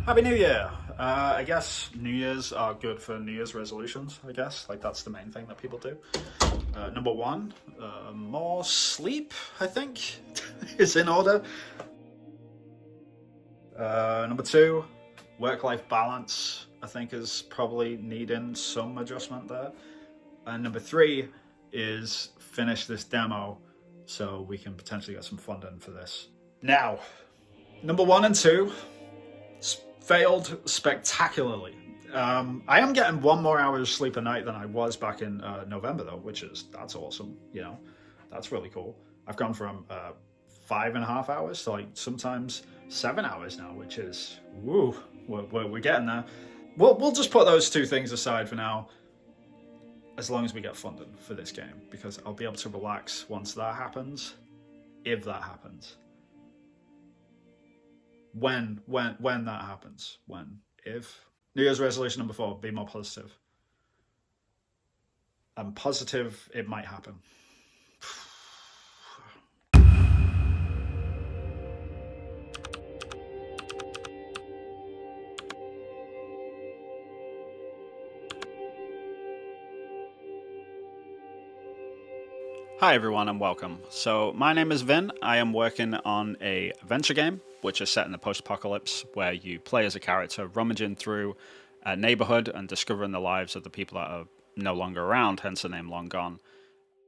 Happy New Year! I guess New Year's are good for New Year's resolutions, I guess. Like, that's the main thing that people do. Number one, more sleep, I think, is in order. Number two, work-life balance, I think, is probably needing some adjustment there. And number three is finish this demo so we can potentially get some funding for this. Now, number one and two failed spectacularly. I am getting 1 more hour of sleep a night than I was back in November, though, that's awesome. You know, that's really cool. I've gone from 5.5 hours to like sometimes 7 hours now, which is woo. We're getting there. We'll just put those two things aside for now, as long as we get funding for this game, because I'll be able to relax once that happens, if that happens. When that happens. If. New Year's resolution number 4, be more positive. I'm positive it might happen. Hi everyone and welcome. So my name is Vin. I am working on a adventure game which is set in the post-apocalypse where you play as a character rummaging through a neighborhood and discovering the lives of the people that are no longer around, hence the name Long Gone.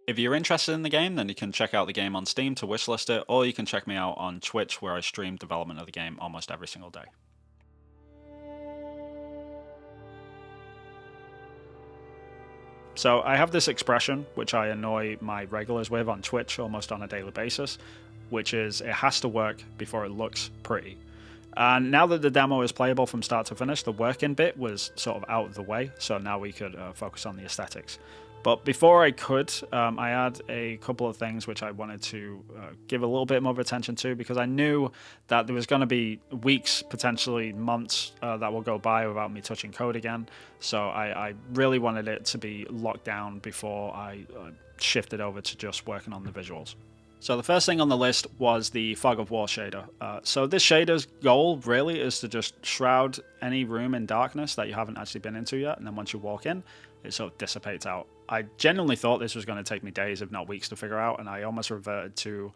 If you're interested in the game, then you can check out the game on Steam to wishlist it, or you can check me out on Twitch where I stream development of the game almost every single day. So I have this expression, which I annoy my regulars with on Twitch almost on a daily basis, which is it has to work before it looks pretty. And now that the demo is playable from start to finish, the working bit was sort of out of the way, so now we could focus on the aesthetics. But before I could, I had a couple of things which I wanted to give a little bit more attention to, because I knew that there was going to be weeks, potentially months, that will go by without me touching code again. So I really wanted it to be locked down before I shifted over to just working on the visuals. So the first thing on the list was the Fog of War shader. So this shader's goal really is to just shroud any room in darkness that you haven't actually been into yet, and then once you walk in, it sort of dissipates out. I genuinely thought this was going to take me days, if not weeks, to figure out, and I almost reverted to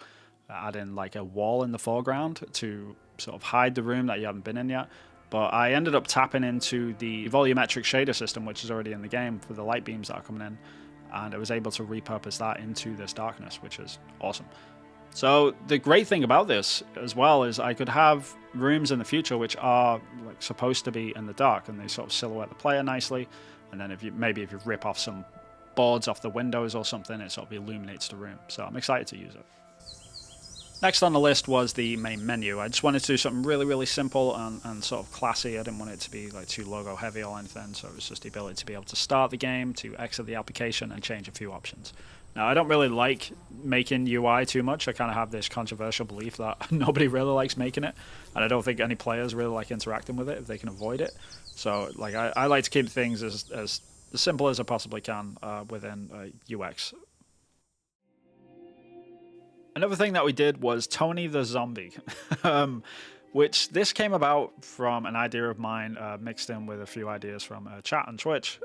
adding like a wall in the foreground to sort of hide the room that you haven't been in yet. But I ended up tapping into the volumetric shader system, which is already in the game for the light beams that are coming in, and I was able to repurpose that into this darkness, which is awesome. So the great thing about this as well is I could have rooms in the future which are like supposed to be in the dark, and they sort of silhouette the player nicely. And then if you rip off some boards off the windows or something, it sort of illuminates the room. So I'm excited to use it. Next on the list was the main menu. I just wanted to do something really, really simple and sort of classy. I didn't want it to be like too logo heavy or anything, so it was just the ability to be able to start the game, to exit the application, and change a few options. Now, I don't really like making UI too much. I kind of have this controversial belief that nobody really likes making it, and I don't think any players really like interacting with it if they can avoid it. So like I like to keep things as simple as I possibly can within UX. Another thing that we did was Tony the Zombie, which this came about from an idea of mine mixed in with a few ideas from chat and Twitch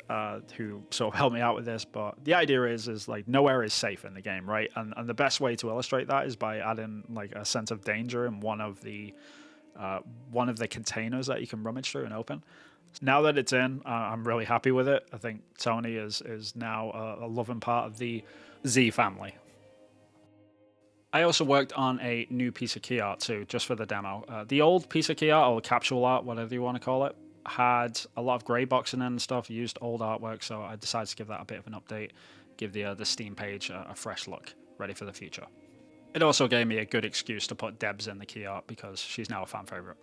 who sort of helped me out with this. But the idea is like nowhere is safe in the game, right? And the best way to illustrate that is by adding like a sense of danger in one of the containers that you can rummage through and open. Now that it's in, I'm really happy with it. I think Tony is now a loving part of the Z family. I also worked on a new piece of key art too, just for the demo. The old piece of key art, or capsule art, whatever you want to call it, had a lot of grey boxing in and stuff, used old artwork, so I decided to give that a bit of an update, give the Steam page a fresh look, ready for the future. It also gave me a good excuse to put Debs in the key art, because she's now a fan favourite.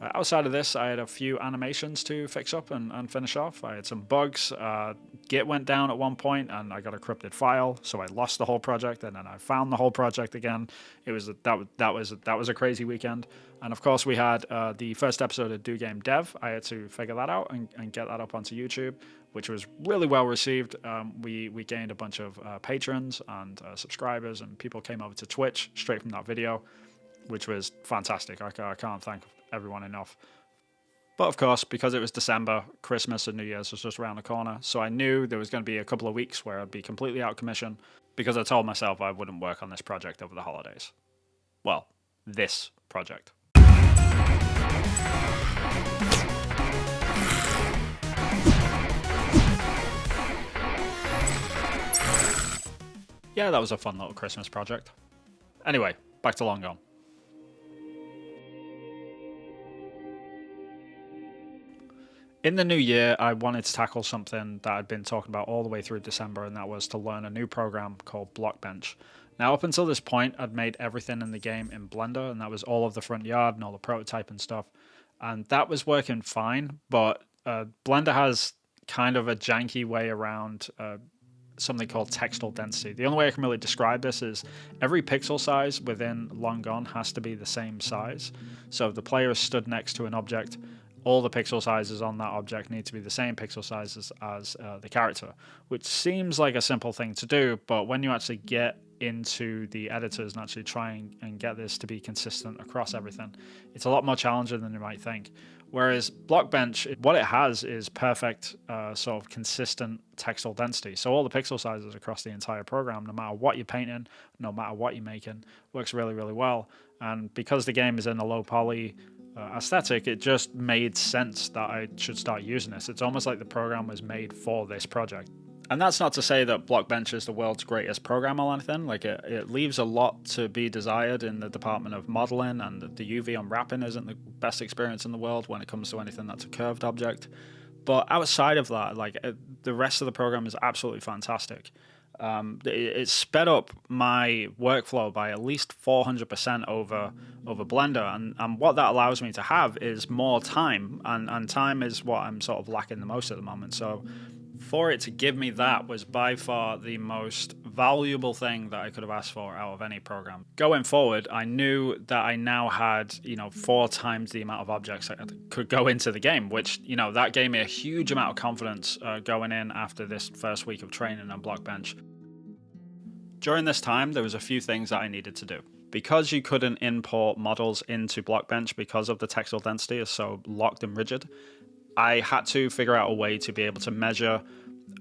Outside of this, I had a few animations to fix up and finish off. I had some bugs. Git went down at one point, and I got a corrupted file, so I lost the whole project, and then I found the whole project again. That was a crazy weekend. And of course, we had the first episode of DoGameDev. I had to figure that out and get that up onto YouTube, which was really well received. We gained a bunch of patrons and subscribers, and people came over to Twitch straight from that video. which was fantastic. I can't thank everyone enough. But of course, because it was December, Christmas and New Year's was just around the corner, so I knew there was going to be a couple of weeks where I'd be completely out of commission because I told myself I wouldn't work on this project over the holidays. Well, this project. Yeah, that was a fun little Christmas project. Anyway, back to Long Gone. In the new year, I wanted to tackle something that I'd been talking about all the way through December, and that was to learn a new program called BlockBench. Now, up until this point, I'd made everything in the game in Blender, and that was all of the front yard and all the prototype and stuff. And that was working fine, but Blender has kind of a janky way around something called textile density. The only way I can really describe this is every pixel size within Long Gone has to be the same size. So if the player is stood next to an object, all the pixel sizes on that object need to be the same pixel sizes as the character, which seems like a simple thing to do, but when you actually get into the editors and actually try and get this to be consistent across everything, it's a lot more challenging than you might think. Whereas BlockBench, what it has is perfect sort of consistent textile density. So all the pixel sizes across the entire program, no matter what you're painting, no matter what you're making, works really, really well. And because the game is in a low poly aesthetic, it just made sense that I should start using this. It's almost like the program was made for this project. And that's not to say that BlockBench is the world's greatest program or anything. Like it leaves a lot to be desired in the department of modeling, and the UV unwrapping isn't the best experience in the world when it comes to anything that's a curved object. But outside of that, like the rest of the program is absolutely fantastic. It sped up my workflow by at least 400% over Blender, and what that allows me to have is more time, and time is what I'm sort of lacking the most at the moment. So for it to give me that was by far the most valuable thing that I could have asked for out of any program. Going forward, I knew that I now had, 4 times the amount of objects that could go into the game, which, that gave me a huge amount of confidence going in after this first week of training on BlockBench. During this time, there was a few things that I needed to do. Because you couldn't import models into BlockBench because of the textile density is so locked and rigid, I had to figure out a way to be able to measure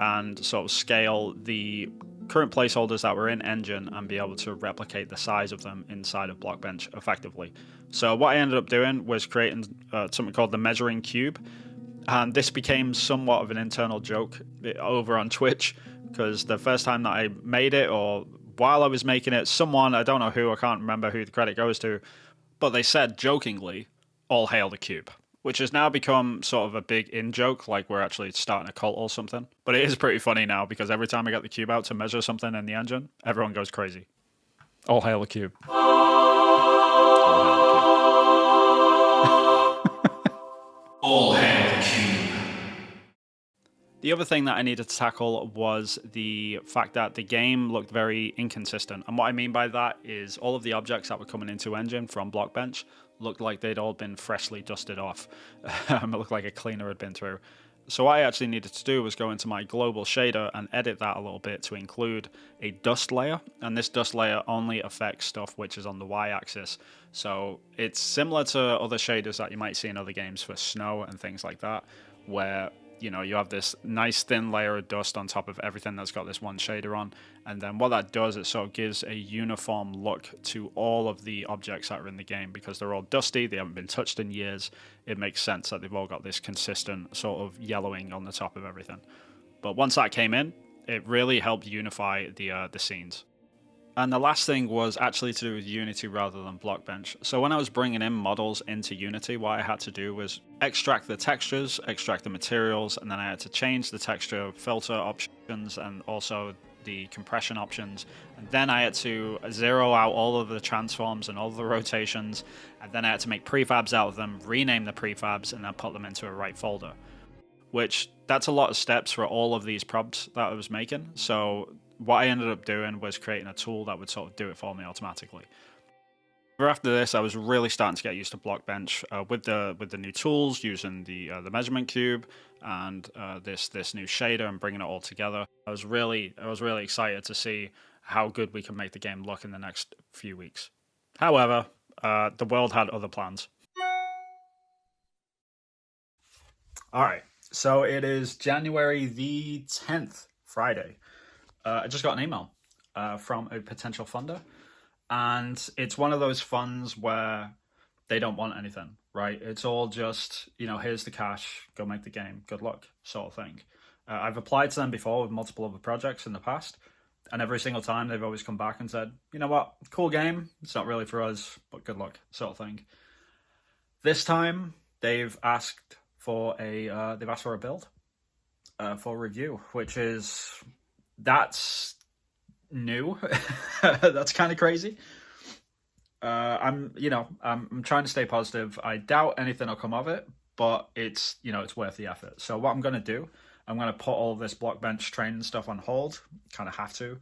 and sort of scale the current placeholders that were in Engine and be able to replicate the size of them inside of BlockBench effectively. So what I ended up doing was creating something called the measuring cube. And this became somewhat of an internal joke over on Twitch, because the first time that I made it, or while I was making it, someone, I don't know who, I can't remember who the credit goes to, but they said jokingly, "All hail the cube," which has now become sort of a big in-joke, like we're actually starting a cult or something. But it is pretty funny now, because every time I get the cube out to measure something in the engine, everyone goes crazy. All hail the cube. All hail the cube. The other thing that I needed to tackle was the fact that the game looked very inconsistent. And what I mean by that is all of the objects that were coming into Engine from BlockBench looked like they'd all been freshly dusted off. It looked like a cleaner had been through. So what I actually needed to do was go into my global shader and edit that a little bit to include a dust layer. And this dust layer only affects stuff which is on the y-axis. So it's similar to other shaders that you might see in other games for snow and things like that, where you have this nice thin layer of dust on top of everything that's got this one shader on. And then what that does, it sort of gives a uniform look to all of the objects that are in the game, because they're all dusty, they haven't been touched in years. It makes sense that they've all got this consistent sort of yellowing on the top of everything. But once that came in, it really helped unify the scenes. And the last thing was actually to do with Unity rather than BlockBench. So when I was bringing in models into Unity, what I had to do was extract the textures, extract the materials, and then I had to change the texture filter options and also the compression options. And then I had to zero out all of the transforms and all of the rotations. And then I had to make prefabs out of them, rename the prefabs, and then put them into a right folder. Which, that's a lot of steps for all of these probs that I was making. So what I ended up doing was creating a tool that would sort of do it for me automatically. After this, I was really starting to get used to BlockBench with the new tools, using the measurement cube and this new shader and bringing it all together. I was really excited to see how good we can make the game look in the next few weeks. However, the world had other plans. All right, so it is January the 10th, Friday. I just got an email from a potential funder, and it's one of those funds where they don't want anything, right? It's all just, here's the cash, go make the game, good luck, sort of thing. I've applied to them before with multiple other projects in the past, and every single time they've always come back and said, you know what, cool game, it's not really for us, but good luck, sort of thing. This time they've asked for a build for review, that's new. That's kind of crazy. I'm trying to stay positive. I doubt anything will come of it, but it's worth the effort. So what I'm going to do, I'm going to put all this BlockBench training stuff on hold, kind of have to,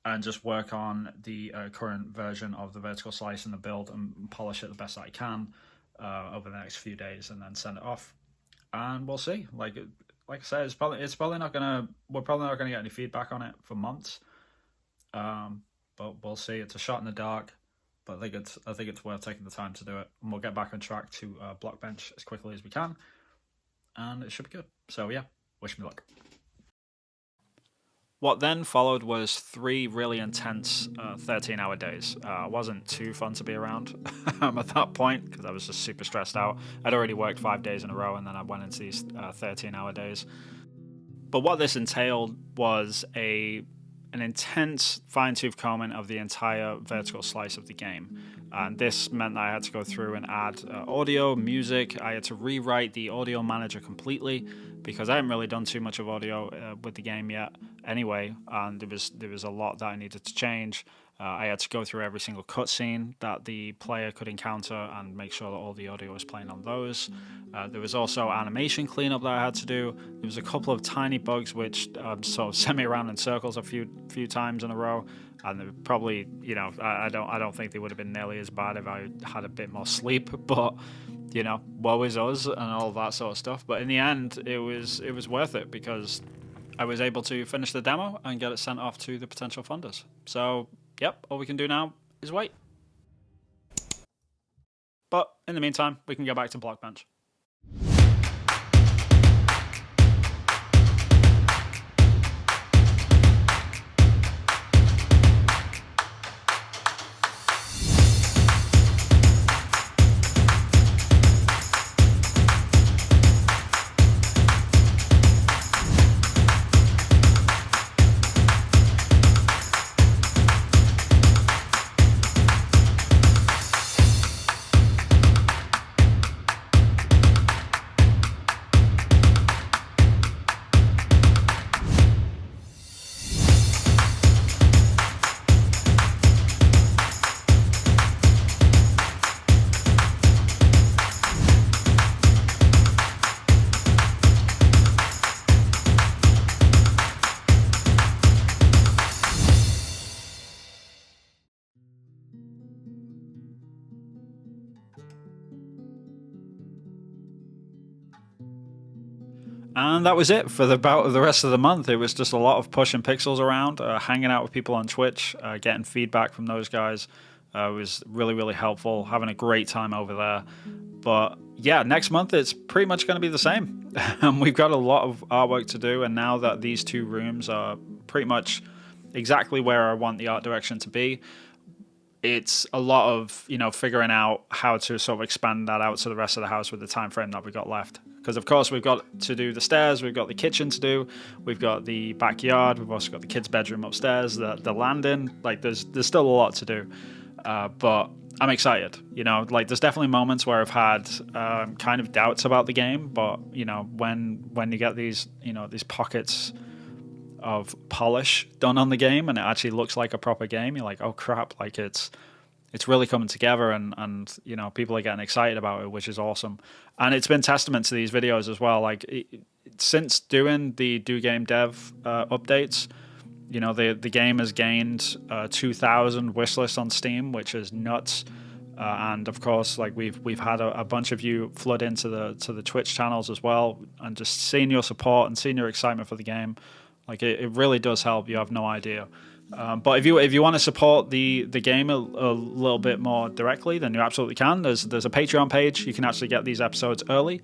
and just work on the current version of the vertical slice and the build and polish it the best I can over the next few days, and then send it off. And we'll see. Like I said, we're probably not gonna get any feedback on it for months. But we'll see. It's a shot in the dark, but I think it's worth taking the time to do it. And we'll get back on track to BlockBench as quickly as we can, and it should be good. So yeah, wish me luck. What then followed was 3 really intense 13-hour days. It wasn't too fun to be around at that point because I was just super stressed out. I'd already worked 5 days in a row, and then I went into these 13-hour days. But what this entailed was an intense fine-tooth combing of the entire vertical slice of the game. And this meant that I had to go through and add audio, music. I had to rewrite the audio manager completely because I hadn't really done too much of audio with the game yet anyway, and there was a lot that I needed to change. I had to go through every single cutscene that the player could encounter and make sure that all the audio was playing on those. There was also animation cleanup that I had to do. There was a couple of tiny bugs which sort of sent me around in circles a few times in a row, and they probably, I don't think they would have been nearly as bad if I had a bit more sleep, but woe is us and all that sort of stuff. But in the end, it was worth it because I was able to finish the demo and get it sent off to the potential funders. So, yep, all we can do now is wait. But in the meantime, we can go back to BlockBench. And that was it for the rest of the month. It was just a lot of pushing pixels around, hanging out with people on Twitch, getting feedback from those guys. It was really, really helpful, having a great time over there. But yeah, next month it's pretty much going to be the same. We've got a lot of artwork to do, and now that these 2 rooms are pretty much exactly where I want the art direction to be, it's a lot of figuring out how to sort of expand that out to the rest of the house with the time frame that we got left. Because of course we've got to do the stairs, we've got the kitchen to do, we've got the backyard, we've also got the kids' bedroom upstairs, the landing. Like there's still a lot to do, but I'm excited. There's definitely moments where I've had kind of doubts about the game, but when you get these these pockets of polish done on the game and it actually looks like a proper game, you're like, oh crap, like it's really coming together, and people are getting excited about it, which is awesome. And it's been testament to these videos as well. Since doing the DoGameDev updates, the game has gained 2,000 wishlists on Steam, which is nuts. And of course, we've had a bunch of you flood into the Twitch channels as well, and just seeing your support and seeing your excitement for the game, it really does help. You have no idea. But if you want to support the game a little bit more directly, then you absolutely can. There's a Patreon page. You can actually get these episodes early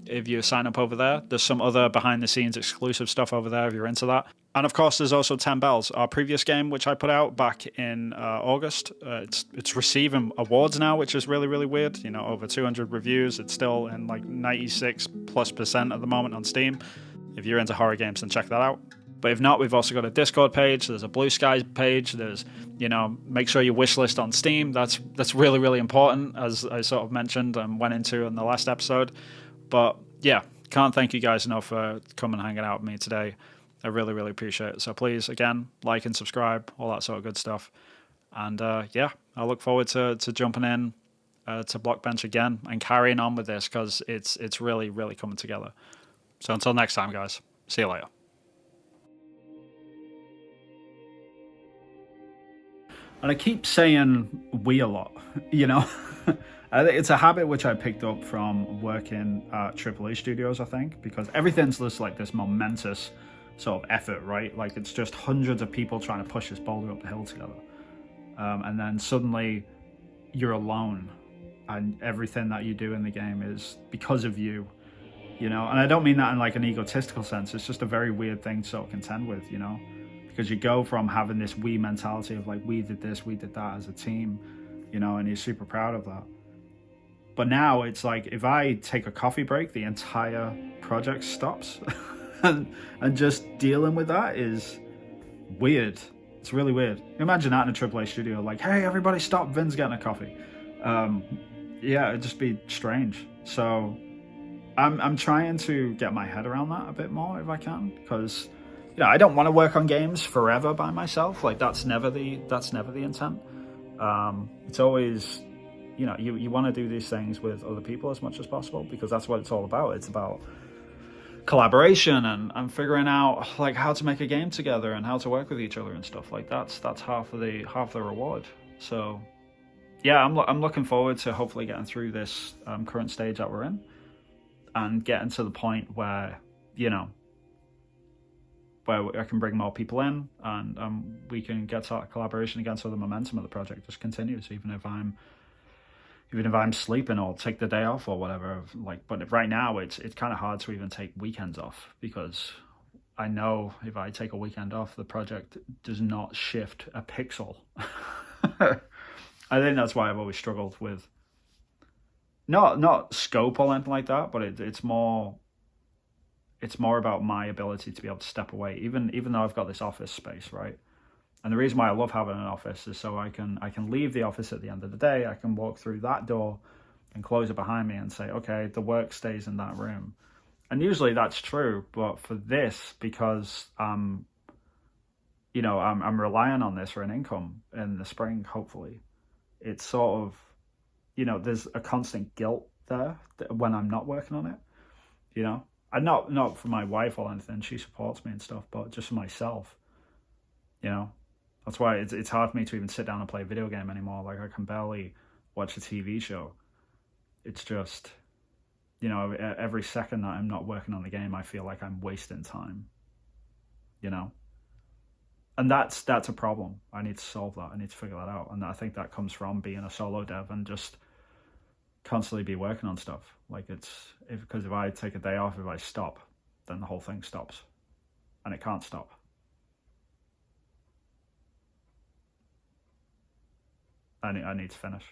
if you sign up over there. There's some other behind the scenes exclusive stuff over there if you're into that. And of course, there's also 10 Bells, our previous game, which I put out back in August. It's receiving awards now, which is really, really weird. You know, over 200 reviews. It's still in like 96+% at the moment on Steam. If you're into horror games, then check that out. But if not, we've also got a Discord page. There's a Blue Skies page. There's, you know, make sure you wishlist on Steam. That's really, really important, as I sort of mentioned and went into in the last episode. But yeah, can't thank you guys enough for coming and hanging out with me today. I really, really appreciate it. So please, again, like and subscribe, all that sort of good stuff. And yeah, I look forward to jumping in to BlockBench again and carrying on with this, because it's really, really coming together. So until next time, guys, see you later. And I keep saying we a lot, you know. I think it's a habit which I picked up from working at AAA studios, I think, because everything's just like this momentous sort of effort, right? Like it's just hundreds of people trying to push this boulder up the hill together. And then suddenly you're alone, and everything that you do in the game is because of you, you know. And I don't mean that in like an egotistical sense. It's just a very weird thing to sort of contend with, you know. Because you go from having this we mentality of like, we did this, we did that as a team, you know, and you're super proud of that. But now it's like, if I take a coffee break, the entire project stops. and just dealing with that is weird. It's really weird. Imagine that in a AAA studio, like, hey, everybody stop, Vin's getting a coffee. Yeah, it'd just be strange. So I'm trying to get my head around that a bit more if I can, because you know, I don't want to work on games forever by myself. Like that's never the intent. It's always, you know, you want to do these things with other people as much as possible, because that's what it's all about. It's about collaboration and figuring out like how to make a game together and how to work with each other and stuff. Like that's half the reward. So yeah, I'm looking forward to hopefully getting through this current stage that we're in and getting to the point where, you know, where I can bring more people in and we can get to that collaboration again, so the momentum of the project just continues, even if I'm sleeping or take the day off or whatever. Like, but right now it's kind of hard to even take weekends off, because I know if I take a weekend off, the project does not shift a pixel. I think that's why I've always struggled with not scope or anything like that, but it's more about my ability to be able to step away, even though I've got this office space, right? And the reason why I love having an office is so I can leave the office at the end of the day. I can walk through that door and close it behind me and say, okay, the work stays in that room. And usually that's true, but for this, because I'm relying on this for an income in the spring, hopefully, it's sort of, you know, there's a constant guilt there when I'm not working on it, you know. And not for my wife or anything, she supports me and stuff, but just for myself, you know. That's why it's hard for me to even sit down and play a video game anymore. Like I can barely watch a TV show. It's just, you know, every second that I'm not working on the game, I feel like I'm wasting time, you know. And that's a problem. I need to solve that. I need to figure that out. And I think that comes from being a solo dev and just constantly be working on stuff. Like because if I take a day off, if I stop, then the whole thing stops, and it can't stop. I need to finish.